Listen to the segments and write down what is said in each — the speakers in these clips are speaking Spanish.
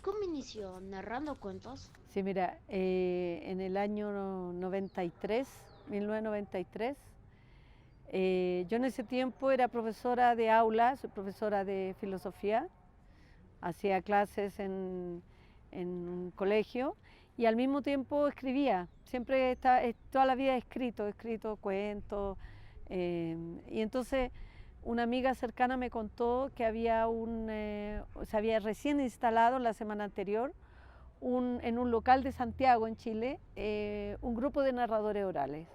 ¿Cómo inició? ¿Narrando cuentos? Sí, mira, en el año 93, 1993, yo en ese tiempo era profesora de aula, soy profesora de filosofía, hacía clases en un colegio y al mismo tiempo escribía. Siempre toda la vida he escrito cuentos. Y entonces una amiga cercana me contó que se había recién instalado la semana anterior en un local de Santiago, en Chile, un grupo de narradores orales.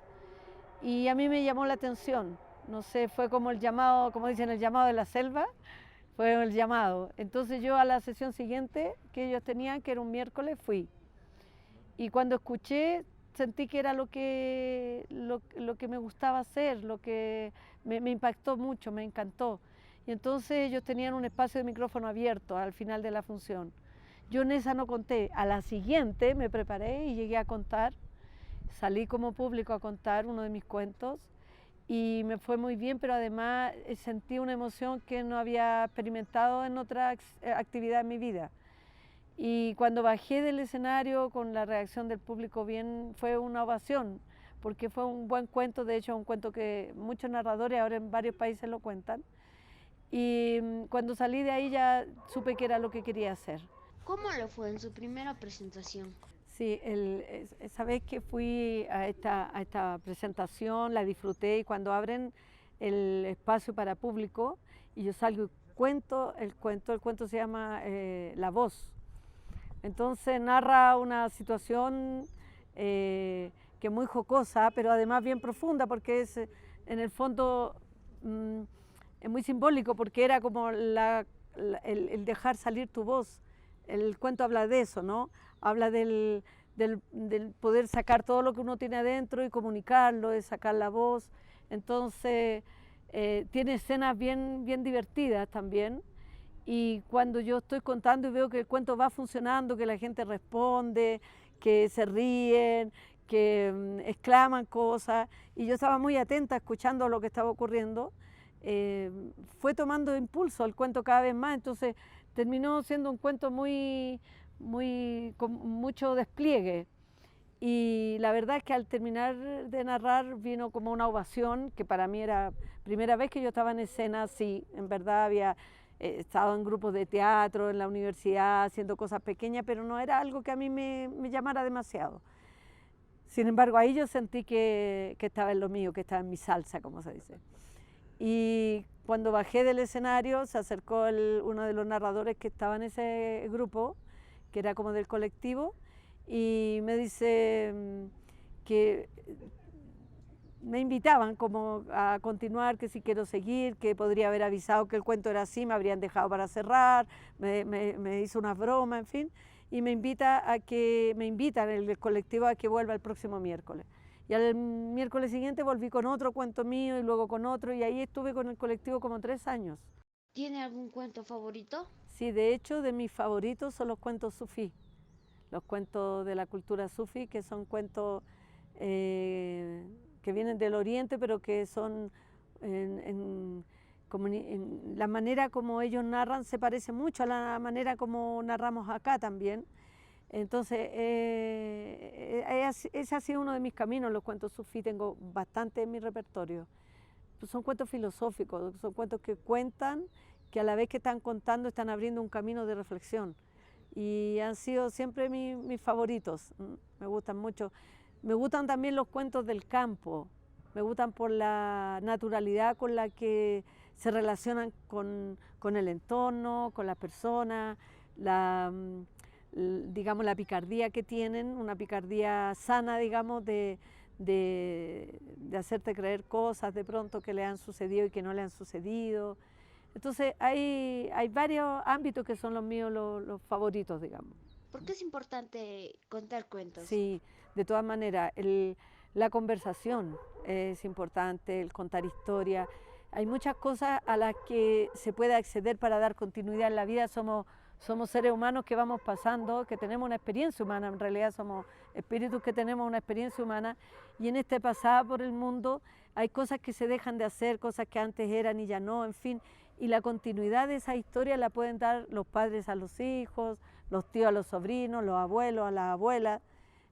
Y a mí me llamó la atención, no sé, fue como el llamado, como dicen, el llamado de la selva, fue el llamado. Entonces yo a la sesión siguiente que ellos tenían, que era un miércoles, fui. Y cuando escuché, sentí que era lo que me gustaba hacer, lo que me impactó mucho, me encantó. Y entonces ellos tenían un espacio de micrófono abierto al final de la función. Yo en esa no conté, a la siguiente me preparé y llegué a contar, salí como público a contar uno de mis cuentos y me fue muy bien, pero además sentí una emoción que no había experimentado en otra actividad en mi vida. Y cuando bajé del escenario con la reacción del público bien, fue una ovación, porque fue un buen cuento, de hecho un cuento que muchos narradores ahora en varios países lo cuentan. Y cuando salí de ahí ya supe que era lo que quería hacer. ¿Cómo le fue en su primera presentación? Sí, esa vez que fui a esta presentación la disfruté y cuando abren el espacio para público y yo salgo y cuento el cuento se llama La Voz. Entonces narra una situación que es muy jocosa, pero además bien profunda porque en el fondo mm, es muy simbólico porque era como el dejar salir tu voz. El cuento habla de eso, ¿no? Habla del poder sacar todo lo que uno tiene adentro y comunicarlo, de sacar la voz. Entonces, tiene escenas bien divertidas también. Y cuando yo estoy contando y veo que el cuento va funcionando, que la gente responde, que se ríen, que exclaman cosas, y yo estaba muy atenta escuchando lo que estaba ocurriendo, eh, fue tomando impulso el cuento cada vez más, entonces terminó siendo un cuento con mucho despliegue. Y la verdad es que al terminar de narrar vino como una ovación, que para mí era primera vez que yo estaba en escena, sí, en verdad había estado en grupos de teatro, en la universidad, haciendo cosas pequeñas, pero no era algo que a mí me llamara demasiado. Sin embargo, ahí yo sentí que estaba en lo mío, que estaba en mi salsa, como se dice. Y cuando bajé del escenario se acercó uno de los narradores que estaba en ese grupo, que era como del colectivo, y me dice que me invitaban como a continuar, que si quiero seguir, que podría haber avisado que el cuento era así, me habrían dejado para cerrar, me hizo una broma, en fin, y me invitan el colectivo a que vuelva el próximo miércoles. Y al miércoles siguiente volví con otro cuento mío y luego con otro, y ahí estuve con el colectivo como 3 años. ¿Tiene algún cuento favorito? Sí, de hecho, de mis favoritos son los cuentos sufí, los cuentos de la cultura sufí, que son cuentos eh, que vienen del oriente, pero que son la manera como ellos narran se parece mucho a la manera como narramos acá también. Entonces, ese ha sido uno de mis caminos, los cuentos sufí, tengo bastante en mi repertorio. Pues son cuentos filosóficos, son cuentos que cuentan, que a la vez que están contando están abriendo un camino de reflexión. Y han sido siempre mis favoritos, me gustan mucho. Me gustan también los cuentos del campo, me gustan por la naturalidad con la que se relacionan con el entorno, con las personas, digamos, la picardía que tienen, una picardía sana, digamos, de hacerte creer cosas de pronto que le han sucedido y que no le han sucedido. Entonces hay varios ámbitos que son los míos, los favoritos, digamos. ¿Por qué es importante contar cuentos? Sí, de todas maneras, la conversación es importante, el contar historia. Hay muchas cosas a las que se puede acceder para dar continuidad en la vida. Somos seres humanos que vamos pasando, que tenemos una experiencia humana, en realidad somos espíritus que tenemos una experiencia humana y en este pasar por el mundo hay cosas que se dejan de hacer, cosas que antes eran y ya no, en fin. y la continuidad de esa historia la pueden dar los padres a los hijos, los tíos a los sobrinos, los abuelos a las abuelas.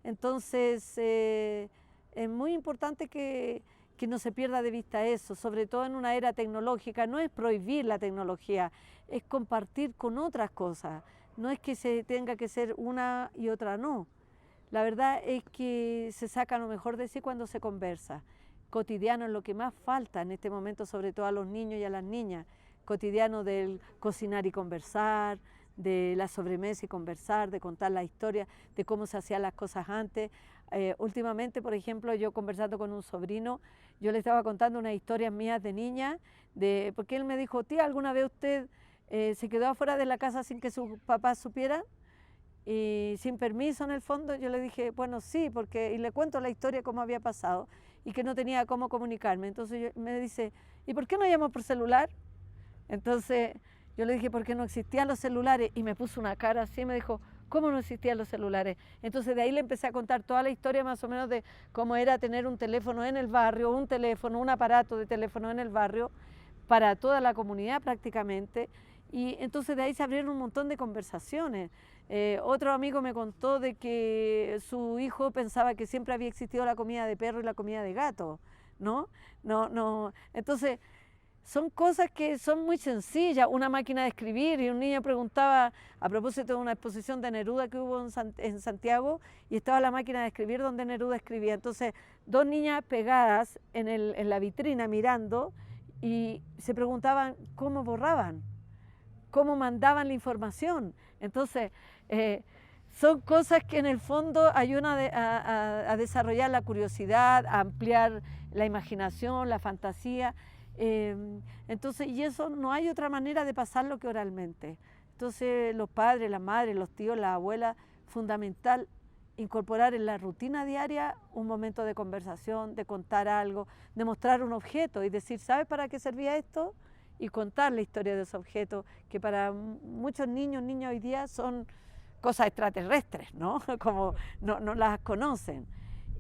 Entonces es muy importante que no se pierda de vista eso, sobre todo en una era tecnológica. No es prohibir la tecnología, es compartir con otras cosas. No es que se tenga que ser una y otra no. La verdad es que se saca lo mejor de sí cuando se conversa. Cotidiano es lo que más falta en este momento, sobre todo a los niños y a las niñas. Cotidiano del cocinar y conversar, de la sobremesa y conversar, de contar la historia, de cómo se hacían las cosas antes. Últimamente, por ejemplo, yo conversando con un sobrino, yo le estaba contando unas historias mías de niña, porque él me dijo, tía, ¿alguna vez usted se quedó afuera de la casa sin que sus papás supieran? Y sin permiso en el fondo. Yo le dije, bueno, sí, y le cuento la historia cómo había pasado y que no tenía cómo comunicarme. Entonces me dice, ¿y por qué no llamó por celular? Entonces yo le dije, porque no existían los celulares, y me puso una cara así, me dijo, ¿cómo no existían los celulares? Entonces de ahí le empecé a contar toda la historia más o menos de cómo era tener un teléfono en el barrio, un aparato de teléfono en el barrio para toda la comunidad prácticamente. Y entonces de ahí se abrieron un montón de conversaciones. Otro amigo me contó de que su hijo pensaba que siempre había existido la comida de perro y la comida de gato, ¿no? No. Entonces son cosas que son muy sencillas, una máquina de escribir, y un niño preguntaba, a propósito de una exposición de Neruda que hubo en Santiago, y estaba la máquina de escribir donde Neruda escribía. Entonces, dos niñas pegadas en la vitrina mirando, y se preguntaban cómo borraban, cómo mandaban la información. Entonces, son cosas que en el fondo ayudan a desarrollar la curiosidad, a ampliar la imaginación, la fantasía. Entonces, y eso no hay otra manera de pasarlo que oralmente. Entonces, los padres, las madres, los tíos, las abuelas, fundamental incorporar en la rutina diaria un momento de conversación, de contar algo, de mostrar un objeto y decir, ¿sabes para qué servía esto? Y contar la historia de ese objeto, que para muchos niños hoy día son cosas extraterrestres, ¿no? Como no las conocen.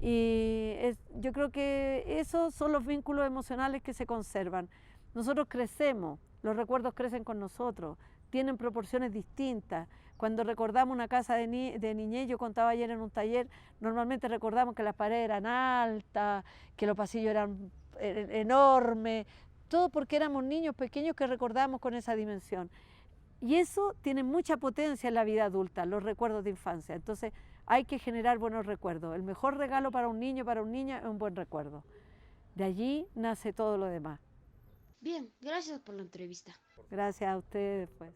Y yo creo que esos son los vínculos emocionales que se conservan. Nosotros crecemos, los recuerdos crecen con nosotros, tienen proporciones distintas. Cuando recordamos una casa de niñez, yo contaba ayer en un taller, normalmente recordamos que las paredes eran altas, que los pasillos eran enormes, todo porque éramos niños pequeños que recordamos con esa dimensión. Y eso tiene mucha potencia en la vida adulta, los recuerdos de infancia. Entonces hay que generar buenos recuerdos. El mejor regalo para un niño, para una niña, es un buen recuerdo. De allí nace todo lo demás. Bien, gracias por la entrevista. Gracias a ustedes, pues.